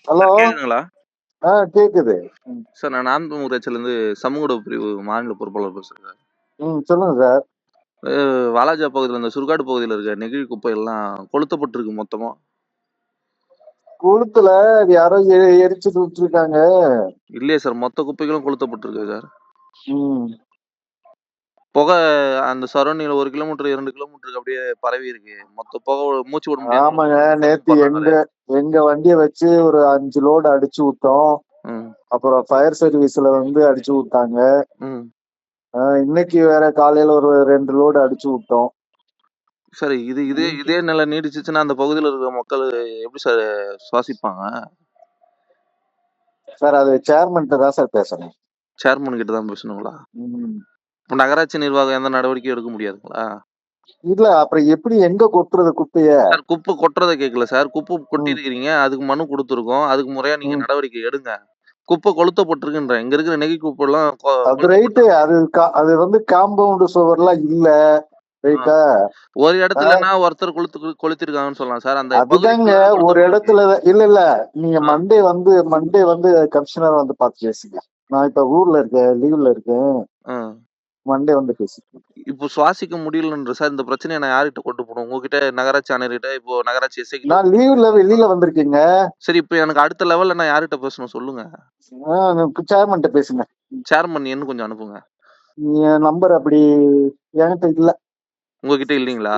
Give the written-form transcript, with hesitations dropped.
Hello. Sir கேக்குதுங்களா? கேக்குது. Sir நான் ஊராட்சியிலேருந்து சமூக உடல் பிரிவு மாநில பொறுப்பாளர் பேசுறேன் சார். சொல்லுங்க சார். வாலாஜா பகுதியில் இந்த சுடுகாடு பகுதியில் இருக்க நெகிழி குப்பை எல்லாம் கொளுத்தப்பட்டிருக்கு மொத்தமா. குளத்துல அது யாரோ எரிச்சுட்டு விட்டுருக்காங்க. இல்லையே சார், மொத்த குப்பைகளும் கொளுத்தப்பட்டிருக்கு சார். ம். புகை அந்த சரௌண்டிங்ல 1 கிலோமீட்டர் 2 கிலோமீட்டருக்கு அப்படியே பரவி இருக்கு. மொத்த புகை மூச்சு விட முடியாம ஆமாங்க, நேத்து எங்க வண்டியை வச்சு ஒரு 5 லோடு அடிச்சு விட்டோம். அப்புறம் ஃபயர் சர்வீஸ்ல அடிச்சு விட்டாங்க. இன்னைக்கு வேற காலையில ஒரு 2 லோடு அடிச்சு விட்டோம். சரி, இதே நிலை நீடிச்சுச்சுன்னா அந்த பகுதியில் இருக்கிற மக்கள் எப்படி சார் சுவாசிப்பாங்க? சார் அது சேர்மன்ட்ட தான் சார் பேசணும். சேர்மன் கிட்ட தான் பேசணுங்களா? இப்ப நகராட்சி நிர்வாகம் எந்த நடவடிக்கையும் எடுக்க முடியாதுங்களா? இல்ல, அப்புறம் எப்படி எங்க கொட்டுறது குப்பைய? சார், குப்பை கொட்டுறதை கேட்கல சார். குப்பை கொட்டி இருக்கிறீங்க, அதுக்கு மனு கொடுத்துருக்கோம். அதுக்கு முறையா நீங்க நடவடிக்கை எடுங்க. குப்பை கொளுத்தப்பட்டிருக்குன்ற இங்க இருக்கிற நெகி குப்பை எல்லாம் அது ரைட்டு. அது காம்பவுண்ட் சுவர்லாம் இல்ல. ரைட்டா? ஒரு இடத்துலனா ஒருத்தர் கொளுத்திருக்காங்கன்னு சொல்லலாம் சார். அந்த அதுதாங்க ஒரு இடத்துல. இல்ல நீங்க மண்டே கமிஷனர் பார்த்து பேசுங்க. நான் இப்ப ஊர்ல இருக்கேன், லீவ்ல இருக்கேன். மண்டே பேசிக்கிறேன். இப்போ சுவாசிக்க முடியலன்ற சார். இந்த பிரச்சனையை நான் யார்கிட்ட கொண்டு போகணும்? உங்ககிட்ட, நகராட்சி ஆணையர்கிட்ட, இப்போ நகராட்சி எஸ்ஐ கிட்ட? நான் லீவ்ல வெளியில வந்திருக்கீங்க. சரி, இப்போ எனக்கு அடுத்த லெவல்ல நான் யார்கிட்ட பேசணும் சொல்லுங்க. சேர்மன்ட்ட பேசுங்க. சேர்மன் எண்ணு கொஞ்சம் அனுப்புங்க. என் நம்பர் அப்படி என்கிட்ட இல்ல. உங்ககிட்ட இல்லீங்களா?